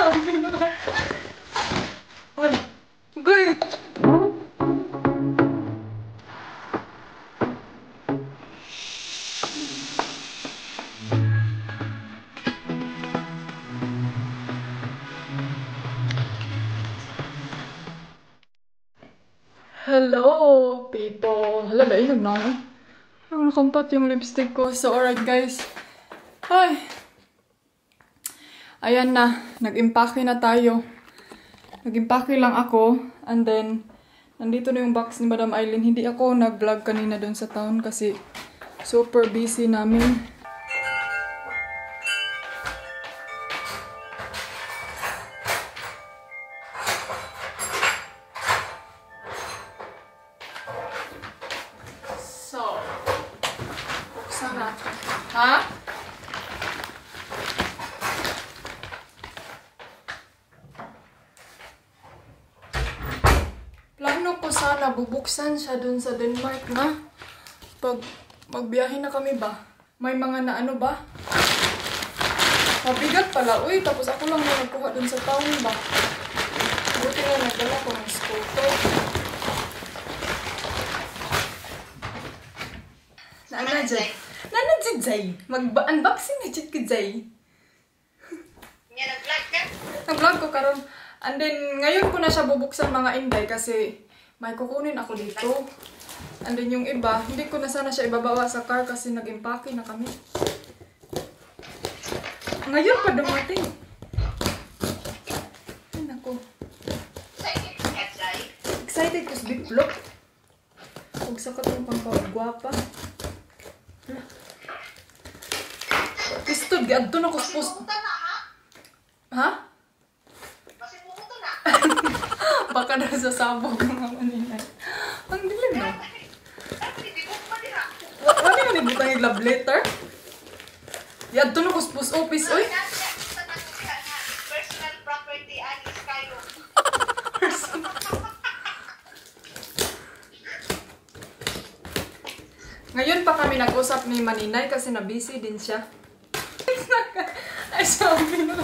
sabi na. Wala. Goy! Hello, people! Hala, nainog na ako. Ang nakampat yung lipstick ko. So, alright guys. Ay! Ayan na. Nag-impake na tayo. Nag-impake lang ako. And then, nandito na yung box ni Madam Eileen. Hindi ako nag-vlog kanina doon sa town kasi super busy namin. So, buksan natin. Ha? Plano ko sana bubuksan siya dun sa Denmark na. Pag magbiyahe na kami ba? May mga na ano ba? Mabigat pala. Uy, tapos ako lang na nagkuha dun sa town ba? Buti na nagdala ko ng scooter. Nana Jay. Nana Jay. Mag-unboxing na Jay ka Jay. Nga nag-vlog ka? Nag-vlog ko karon. And then, ngayon ko na siya bubuksan mga inday kasi may kukunin ako dito. And then yung iba, hindi ko na sana siya ibabawa sa car kasi nag-impake na kami. Ngayon pa dumating. Ay, naku. Excited ka, Jai? Excited ko sa biplop. Huwag sakat yung pangkawagwapa. Pistod, doon ako sa post. Pumunta na, ha? Ha? Kasi pumunta na. Baka na sa sabog ng mga manila. Ang dilim no? Ay, bibok pa din, ha? Wala nga nibutang yung love letter? Yan, doon ako sa post office, oy. Personal property, Alice Cairo. Ngayon pa kami nag-usap ni Maninay kasi na-busy din siya. Ay, sabi na.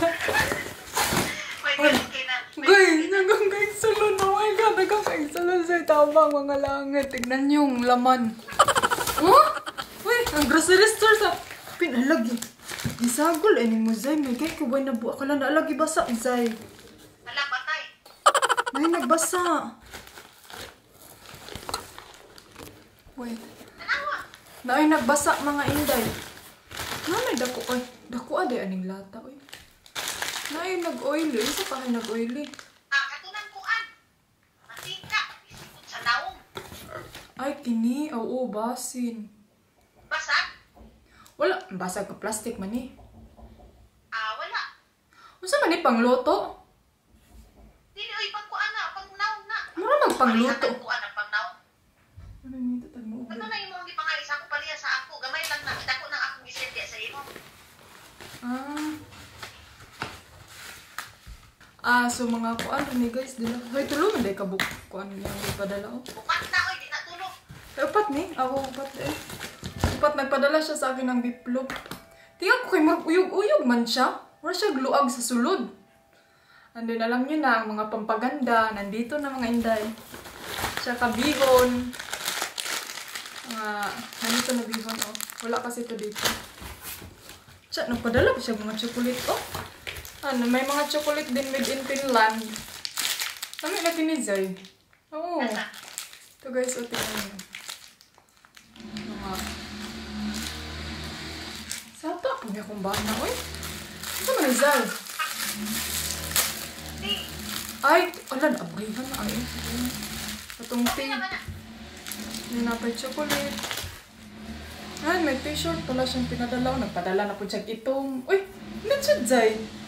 Guys, nagkakaigsalon. Oh my God, nagkakaigsalon sa itabang mga langit. Tignan yung laman. Oh? Uy, ang grocery store sa pinalagi. Isagol, eh, ni mo, Zay. May kay kubay na buwa. Akala na alagi basa, Zay. Wala, patay. May nagbasa. Wait. Nanawa. Na ay nagbasa mga inday. Nanay dako ay dako ade aning lata oy. Na ay nag-oily, isa pa ay nag-oily. Katunan kuan. Matika. Isikot sa naong. Ay kini, oo basin. Basa? Wala, basag ka plastic man eh. Wala. Unsa man ni pangluto? Dili, oy, pagkuan na. Pangnaong na. Mura magpangluto. Kuan na, pangnaong. Ano ni tatag mo? Ano na yung mga gipangalis ako paliya sa ako. Gamay lang na. Dako na akong gisilya sa imo. So mga kuan ni guys dila. Hoy tulungan day ka buk kuan yang ipadala oh. Bukat na, oy. Di na tulog. Ay, upat ni. Upat eh. Upat nagpadala siya sa akin ng biplop. Tingnan ko kay mag-uyog-uyog man siya. Wala siya gluag sa sulod. And then alam niyo na, ang mga pampaganda, nandito na mga inday. Tsaka bihon. Nandito na bihon, oh. Wala kasi ito dito. Tsaka, nagpadala pa siya mga chocolate, oh. May mga chocolate din made in Finland. Kami na kinizay. Oo. Ito guys, oh, tingnan niyo. Sata po niya kung bana, oy. Ito man Zal. Ay, alam, abrihan na ay. Itong tea. Yung napay chocolate. Ay, may t-shirt pala siyang pinadala. Nagpadala na po siya itong. Uy, hindi siya Zay.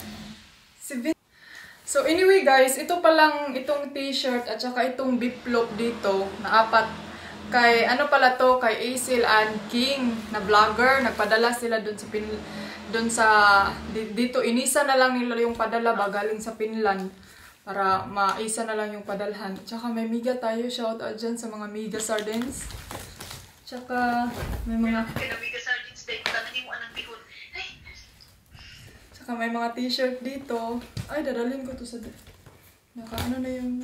So anyway guys, ito palang itong t-shirt at saka itong biplop dito na 4. Kay ano pala to, kay Asil and King na vlogger, nagpadala sila doon sa dito inisa na lang nila yung padala ba galing sa Finland para maisa na lang yung padalhan. Tsaka may miga tayo, shout out dyan sa mga miga sardines. Tsaka may mga Miga sardines day, tanangin mo anang bihon. Tsaka may mga t-shirt dito. Ay, dadalhin ko to sa... Naka-ano na yung...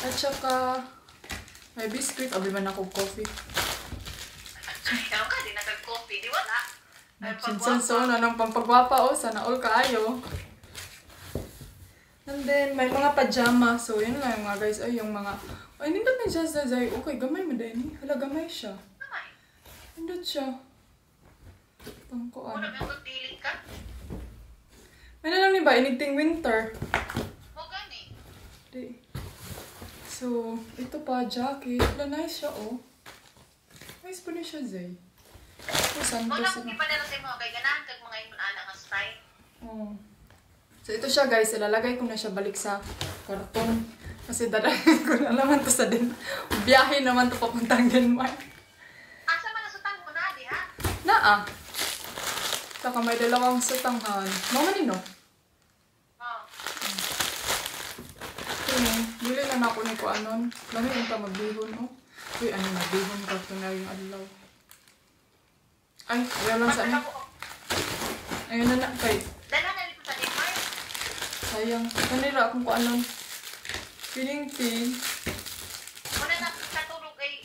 At tsaka... May biscuit. Abi man ako coffee. Ikaw ka, di nagag-coffee. Di wala. Sinsanson, anong pampagwapa o. Sana all kaayo. And then, may mga pajama. So, yun lang mga guys. Ay, yung mga... Ay, nindot na siya sa Zay. Okay, gamay mo din. Hala, gamay siya. Namay. Nindot siya. Pangkuan. Muna may magdilig ka. May na lang ni ba? Inigting winter. O gani. Di. So, ito pa, jacket. Wala, nice siya, oh. Nice pa niya siya, Zay. Ito, santos. Muna kung ipadala sa mga kay ganahan kag mga imun anak nga style. Oh. So, ito siya, guys. Ilalagay ko na siya balik sa karton. Kasi dadalhin ko na naman to sa din. Biyahe naman to papuntang Denmark. Asa man nasutang mo na, di ha? Naa. Saka may dalawang sutanghan. Mama nino. Oo. Okay, bili na ako ni ko anon. Lami yung ta magbihon, oh. Uy, ano magbihon ka ito na yung adlaw. Ay, wala lang sa ano. Ayun na na, kay. Dala na dito sa Denmark. Sayang. Kanira akong ko anon. Pining-pin. Muna na katulog ay,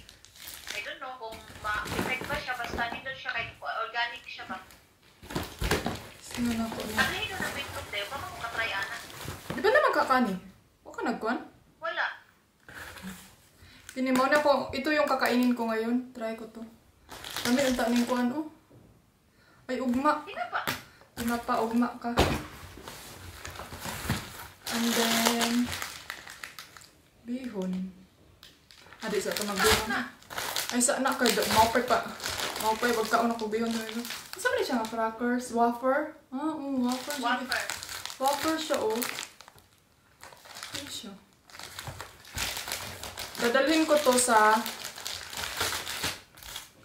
I don't know kung ma-effect ba siya, basta nito siya kay organic siya ba? Sino na ko na? Ang hino ng beetroot tayo, baka kung katry ana. Di ba naman kakani? Huwag ka nagkuhan? Wala. Pinimaw na ko. Ito yung kakainin ko ngayon. Try ko to. Kami ang taning kuhan, oh. Ay, ugma. Hindi pa. Tinapa, ugma ka. And then, bihon. Adi sa ito magbihon. Ay, saan na kayo? Maupay pa. Maupay, wagkaon ako bihon. Saan ba siya nga? Crackers? Wafer? Ah, wafer. Wafer. Wafer siya, oh. Ano siya? Dadalhin ko to sa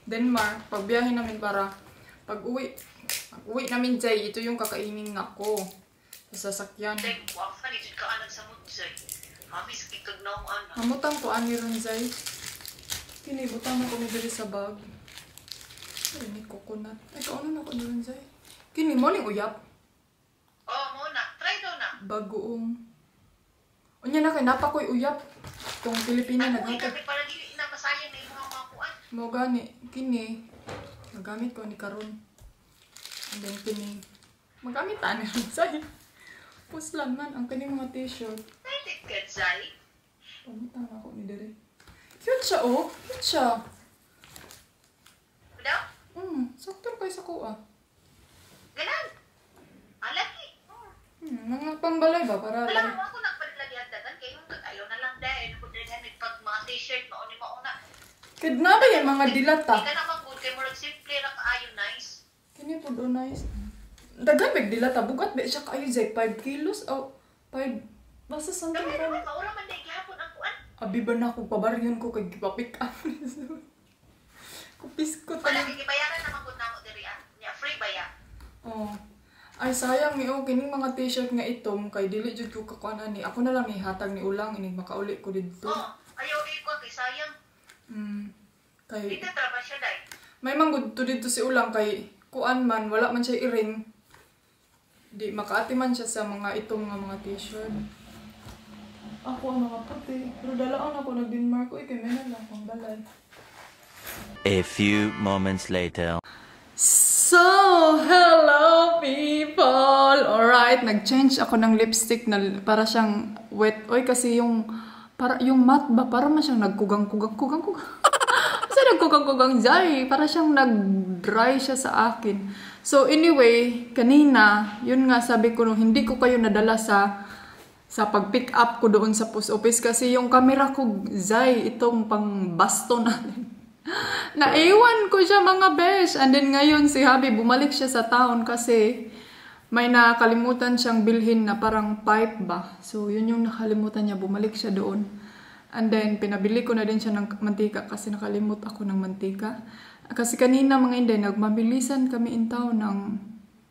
Denmark. Pagbiyahin namin para pag-uwi namin, Jay, ito yung kakainin ako sa sasakyan. Dahil wafer, ito ka anag sa mudsay. Hamis kikag na mo ana. Hamutang ko ani ron, Jay. Kinibutang ako ni diri sa bag. Ay, ni coconut. Ay, kaunan ako ni ron, Jay. Kini mo ning uyap. Oh, muna. Try daw na. Bagoong. Unya na kay napa ko'y uyap. Itong Pilipina Ako naghatag. ikaw para dili na masayang na yung mga kuan. Mo gani, kini. Nagamit ko ni karon. And then kini. Magamit ani ron, Jay. Puslan man ang kini mga t-shirt. Dahil ka, Zay. Pagutang ako ni diri. Cute siya, oh. Cute siya. Daw? Sakto kayo sa kuha. Ganan. Alaki. Mga pambalay ba? Para Alam lang. mo ako nagpadlagyan-dagan kayo ayaw na lang dahil nagpadlagyan pag mga t-shirt mauni mauna. Kidna ba yan mga dilata? Hindi ka naman good kay murag simple lang kaayo nice. Kini po do nice. Dagan big dilata. Bugat ba siya kayo, Zay? 5 kilos? O 5? Basta something Kami ka. naman maura man dahil gihapon ang kuan. Abi ba na akong pabaryon ko kay gipapick up. Kupis ko Wala talaga. gibayaran naman gud namo diri ah. Nya free ba ya? Oh. Ay sayang ni oh kining mga t-shirt nga itom kay dili jud ko kakuan ani. Ako na lang ni hatag ni ulang inig makauli ko didto. Oh, ayaw ko kay sayang. Kay Dito traba siya dai. may manggod to dito si ulang kay kuan man wala man siya iring. Di makaati man siya sa mga itong nga mga t-shirt. Ako ang mga puti. Pero dalaan ako nag Denmark. Uy, kay meron lang akong balay. A few moments later. So, hello people! Alright, nag-change ako ng lipstick na para siyang wet. Oy, kasi yung matte ba? Para man siyang nagkugang-kugang. Kasi nagkugang-kugang Jay. Para siyang nag-dry siya sa akin. So, anyway, kanina, yun nga sabi ko, hindi ko kayo nadala sa pag-pick up ko doon sa post office kasi yung camera ko, Zay, itong pang basto natin. Naiwan ko siya mga besh. And then ngayon si Habi bumalik siya sa town kasi may nakalimutan siyang bilhin na parang pipe ba. So yun yung nakalimutan niya, bumalik siya doon. And then pinabili ko na din siya ng mantika kasi nakalimut ako ng mantika. Kasi kanina mga hindi, nagmabilisan kami in town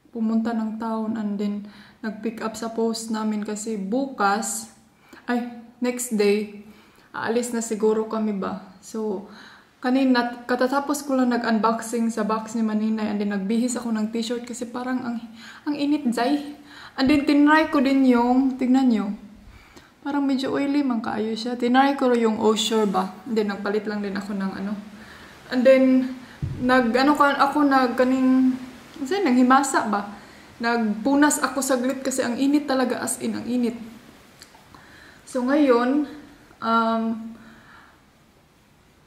pumunta ng town and then nag-pick up sa post namin kasi bukas, next day, aalis na siguro kami ba. So, kanina, katatapos ko lang nag-unboxing sa box ni Maninay and then nagbihis ako ng t-shirt kasi parang ang init, Zay. And then tinry ko din yung, tignan nyo, parang medyo oily man kaayo siya. Tinry ko yung Osure ba. And then nagpalit lang din ako ng ano. And then, naghimasa ba? Nagpunas ako saglit kasi ang init talaga, as in, ang init. So ngayon,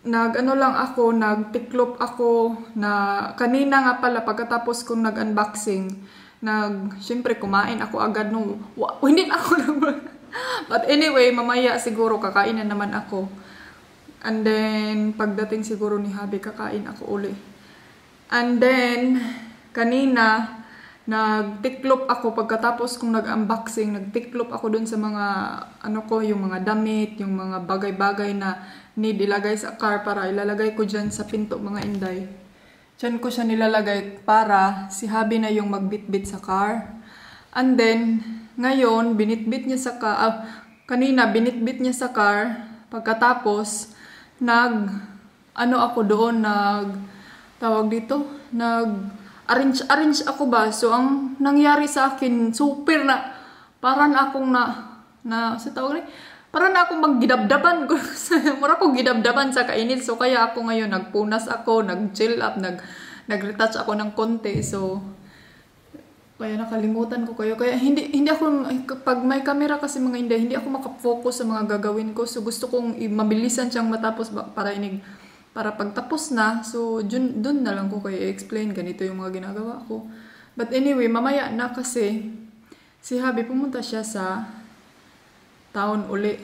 nagtiklop ako na kanina nga pala pagkatapos kong nag-unboxing, syempre kumain ako agad nung, hindi na ako naman. But anyway, mamaya siguro kakain na naman ako. And then, pagdating siguro ni Habi, kakain ako uli. And then, kanina, nagtiklop ako pagkatapos kong nag-unboxing, nagtiklop ako dun sa mga, yung mga damit, yung mga bagay-bagay na need ilagay sa car para ilalagay ko dyan sa pinto, mga inday. Dyan ko siya nilalagay para si Habi na yung magbitbit sa car. And then, ngayon, binitbit niya sa car, kanina, binitbit niya sa car, pagkatapos, arrange ako ba? So, ang nangyari sa akin, super na, parang akong parang akong maggidabdaban ko. Mura ko gidabdaban sa kainit. So, kaya ako ngayon, nagpunas ako, nag-chill up, nag-retouch ako ng konti. So, kaya nakalimutan ko kayo. Kaya hindi ako, pag may camera kasi mga hindi ako makafocus sa mga gagawin ko. So, gusto kong mabilisan siyang matapos para pagtapos na. So, dun na lang ko kayo i-explain. Ganito yung mga ginagawa ko. But anyway, mamaya na kasi si Habi pumunta siya sa town uli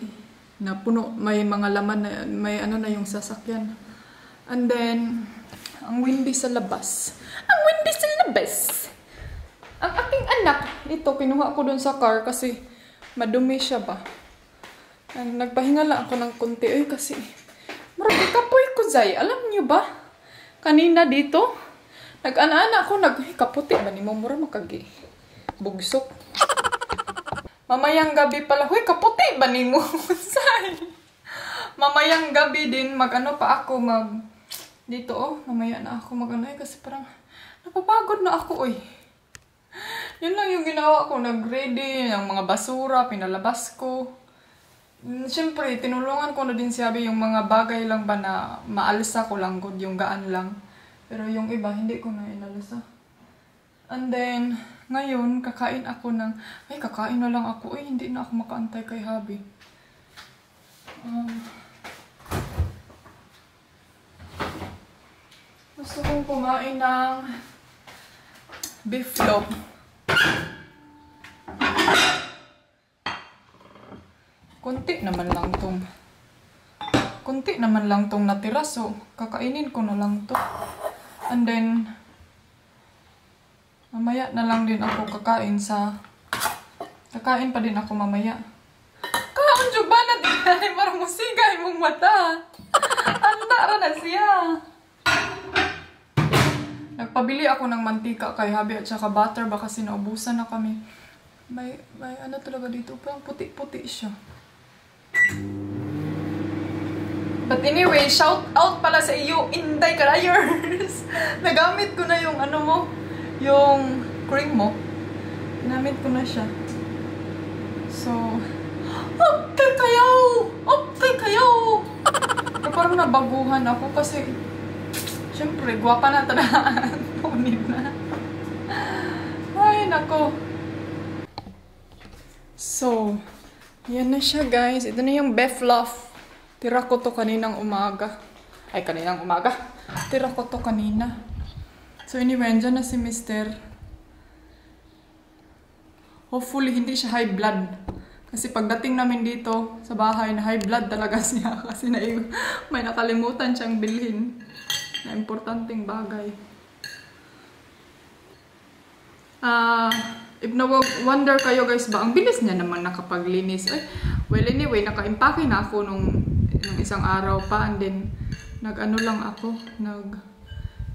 na puno, may mga laman na, may na yung sasakyan. And then, ang windy sa labas. Ang windy sa labas! Ang aking anak, ito, kinuha ko dun sa car kasi madumi siya ba. And nagpahinga lang ako ng konti. Ay, kasi, marami kapoy ko, Zay. Alam niyo ba? Kanina dito, nag-ana-ana ako, kaputi ba ni mo? Mura makagi. Bugsok. Mamayang gabi pala, huy, kaputi ba ni mo? Mamayang gabi din, dito, mamaya na ako kasi parang, napapagod na ako, Yun lang yung ginawa ko, nag-ready, yung mga basura, pinalabas ko. Siyempre, tinulungan ko na din si Habi yung mga bagay lang ba na maalsa ko lang, yung gaan lang. Pero yung iba, hindi ko na inalasa. And then, ngayon, kakain na lang ako. Hindi na ako makaantay kay Habi. Gusto kong kumain ng beef loaf. Kunti naman lang tong natira. So, kakainin ko na lang to. And then, mamaya na lang din ako kakain pa din ako mamaya. Kaon jud ba na din? Parang musigay mong mata. Anda na siya. Nagpabili ako ng mantika kay Habi at saka butter ba kasi naubusan na kami. May talaga dito. Parang puti-puti siya. But anyway, shout out pala sa iyo, Inday Karayers. Nagamit ko na yung yung cream mo. Ginamit ko na siya. So, okay kayo! Pero parang nabaguhan ako kasi, syempre, gwapa na tadaan. Punit na. Ay, nako. So, yan na siya, guys. Ito na yung beef loaf. Tira ko to kaninang umaga. Tira ko to kanina. So anyway, andyan na si Mr. Hopefully, hindi siya high blood. Kasi pagdating namin dito sa bahay, na high blood talaga siya. Kasi may nakalimutan siyang bilhin na importanteng bagay. If na-wonder kayo guys ba, ang bilis niya naman nakapaglinis. Well anyway, naka-impake na ako nung isang araw pa. And then,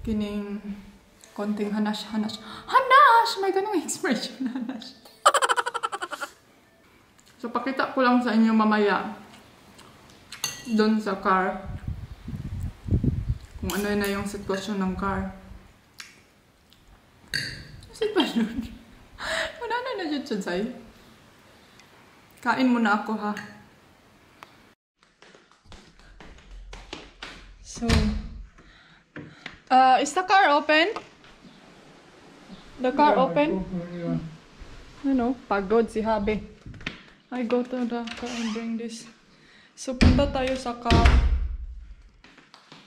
kining konting hanash. May ganung expression, hanash. So, pakita ko lang sa inyo mamaya doon sa car. kung ano na yung sitwasyon ng car. Sitwasyon? Wala na dyan siya sa'yo. Kain muna ako ha. So, is the car open? The car open? Ano? Pagod si Habi. I go to the car and bring this. So, punta tayo sa car.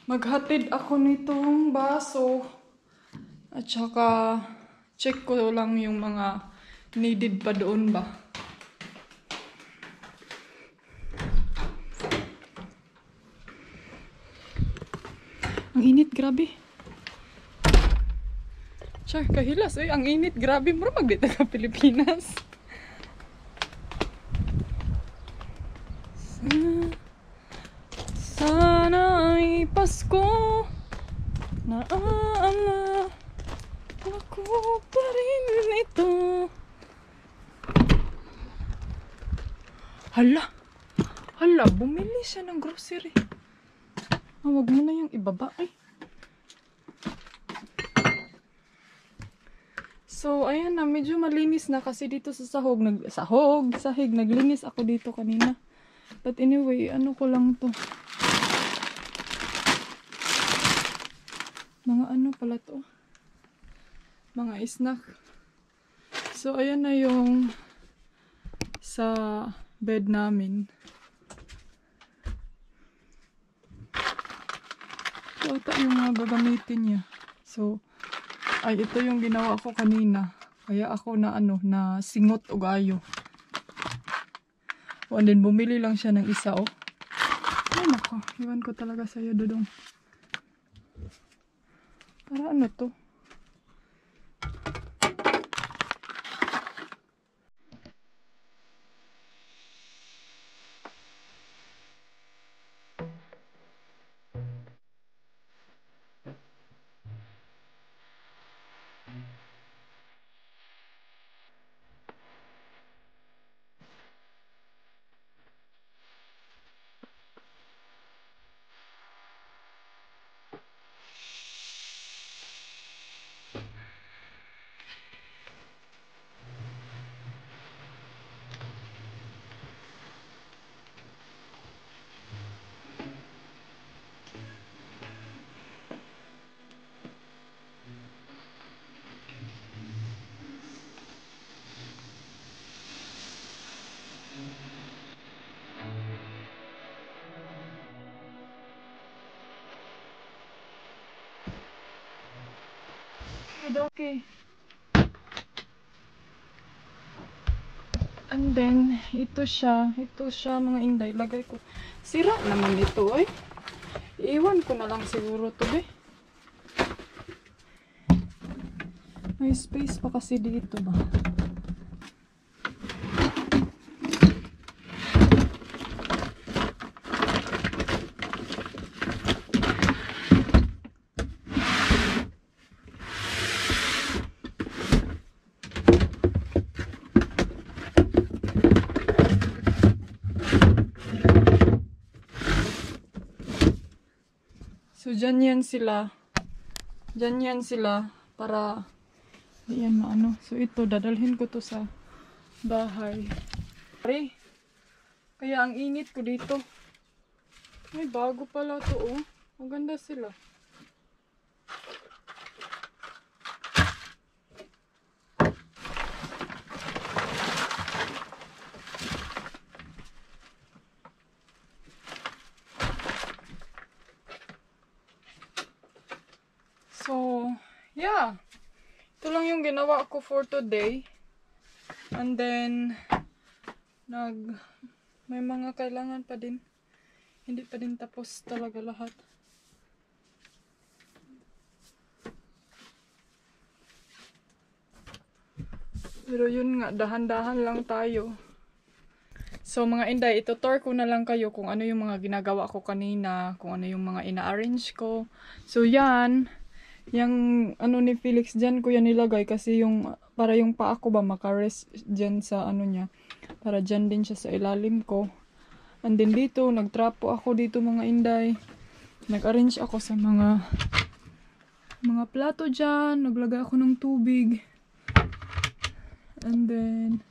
Maghatid ako nitong baso. At saka, check ko lang yung mga needed pa doon ba. Ang init, grabe. Char, kahilas. Ay, ang init, grabe. Mura magdita ka Pilipinas. Sana ay Pasko na aala ako pa rin ito. Hala, bumili siya ng grocery. Wag mo na yung ibaba eh. So, ayan na, medyo malinis na kasi dito sa sahig, naglinis ako dito kanina. But anyway, ano ko lang to. Mga ano pala to. Mga snack. So, ayan na yung sa bed namin. So, ito yung mga gagamitin niya. So, ay, ito yung ginawa ko kanina. Kaya ako na na singot o gayo. O, and then bumili lang siya ng isa, oh. Ay, nako. Iwan ko talaga sa'yo, Dudong. Para ano to? Okay. And then, ito siya mga inday. Lagay ko. Sira naman ito, ay. Iwan ko na lang siguro to, eh. May space pa kasi dito ba? So, dyan yan sila. Dyan yan sila para ayan maano. So, ito, dadalhin ko to sa bahay. Kaya ang init ko dito. May bago pala to, oh. Maganda sila. So, yeah. Ito lang yung ginawa ko for today. And then, may mga kailangan pa din. Hindi pa din tapos talaga lahat. Pero yun nga, dahan-dahan lang tayo. So mga inday, ito-tour ko na lang kayo kung ano yung mga ginagawa ko kanina, kung ano yung mga ina-arrange ko. So yan. Yung ano ni Felix dyan ko yan nilagay kasi yung para yung paa ko ba makarest dyan sa ano niya, para dyan din siya sa ilalim ko. And then dito nagtrapo ako dito mga inday, nag-arrange ako sa mga plato dyan. Naglagay ako ng tubig. And then,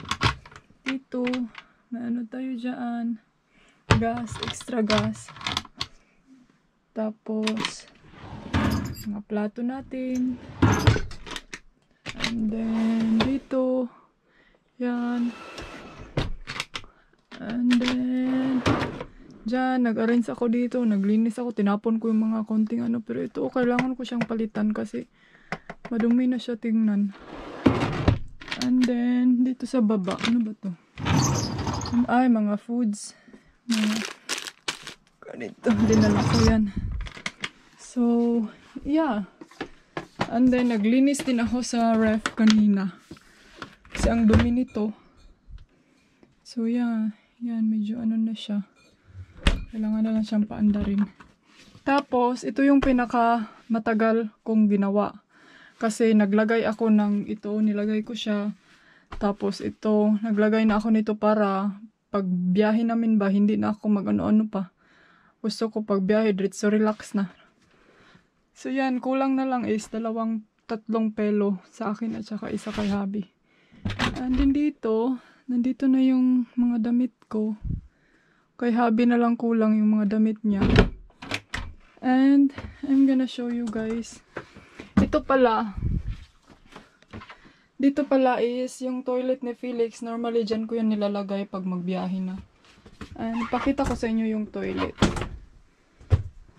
dito, may ano tayo dyan. Gas, extra gas. Tapos, mga plato natin. And then, dito, yan. And then, dyan, nag-arrange ako dito. Naglinis ako. Tinapon ko yung mga konting ano. Pero ito, kailangan ko siyang palitan kasi madumi na siya tingnan. And then, dito sa baba. Ano ba to? Ay, mga foods. Mga ganito. Dinala ko yan. So, yeah. And then, naglinis din ako sa ref kanina. Kasi ang dumi nito. So, yeah. Yan, medyo ano na siya. Kailangan na lang siyang paandarin. Tapos, ito yung pinaka matagal kong ginawa. Kasi naglagay ako ng ito, nilagay ko siya. Tapos ito, naglagay na ako nito para pag biyahe namin ba, hindi na ako mag-ano-ano pa. Gusto ko pag biyahe, diretso relax na. So yan, kulang na lang is 2-3 pelo sa akin at saka isa kay hubby. And then dito, nandito na yung mga damit ko. Kay hubby na lang kulang yung mga damit niya. And I'm gonna show you guys. Ito pala. Dito pala is yung toilet ni Felix. Normally dyan ko yan nilalagay pag magbiyahe na. And pakita ko sa inyo yung toilet.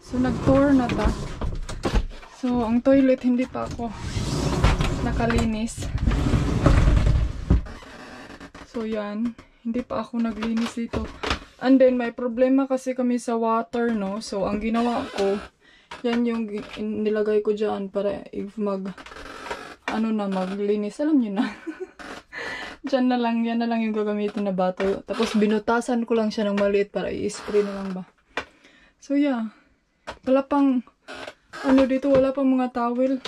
So nag-tour na ta. So ang toilet hindi pa ako nakalinis. So yan. Hindi pa ako naglinis dito. And then may problema kasi kami sa water, no. So ang ginawa ko, yan yung nilagay ko dyan para if maglinis. Alam nyo na. Dyan na lang, yan na lang yung gagamitin na bato. Tapos binutasan ko lang siya ng maliit para i-spray na lang ba. So yeah. Wala pang, dito, wala pang mga towel.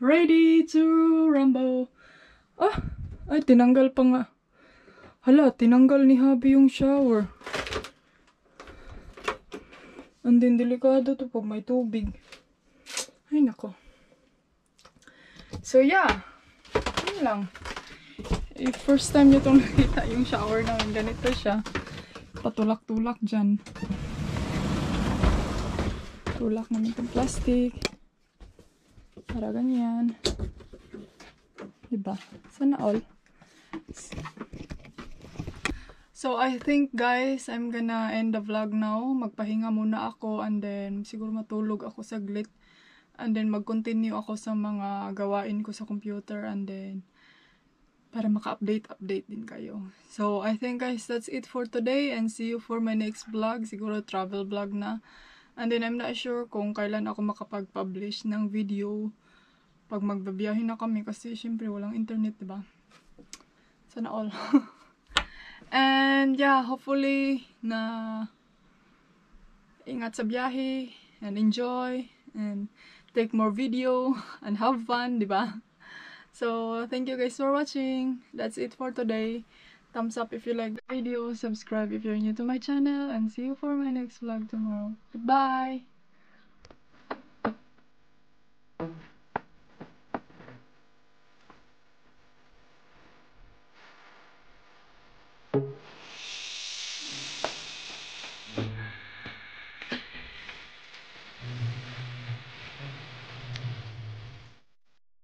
Ready to rumble. Ay, tinanggal pa nga. Hala, tinanggal ni hubby yung shower. And then, delikado to pag may tubig. Ay, nako. So, yeah. Yun lang. If first time nyo itong nakita yung shower namin, ganito siya. Patulak-tulak dyan. Tulak namin itong plastic. Para ganyan. Diba? Sana all. So, I think guys, I'm gonna end the vlog now. Magpahinga muna ako and then siguro matulog ako saglit. And then mag-continue ako sa mga gawain ko sa computer and then para maka-update din kayo. So, I think guys, that's it for today and see you for my next vlog. Siguro travel vlog na. And then I'm not sure kung kailan ako makapag-publish ng video pag magbabiyahe na kami kasi syempre walang internet, diba? Sana all. And yeah, hopefully na ingat sa biyahe and enjoy and take more video and have fun, diba? So, thank you guys for watching. That's it for today. Thumbs up if you like the video, subscribe if you're new to my channel, and see you for my next vlog tomorrow. Goodbye!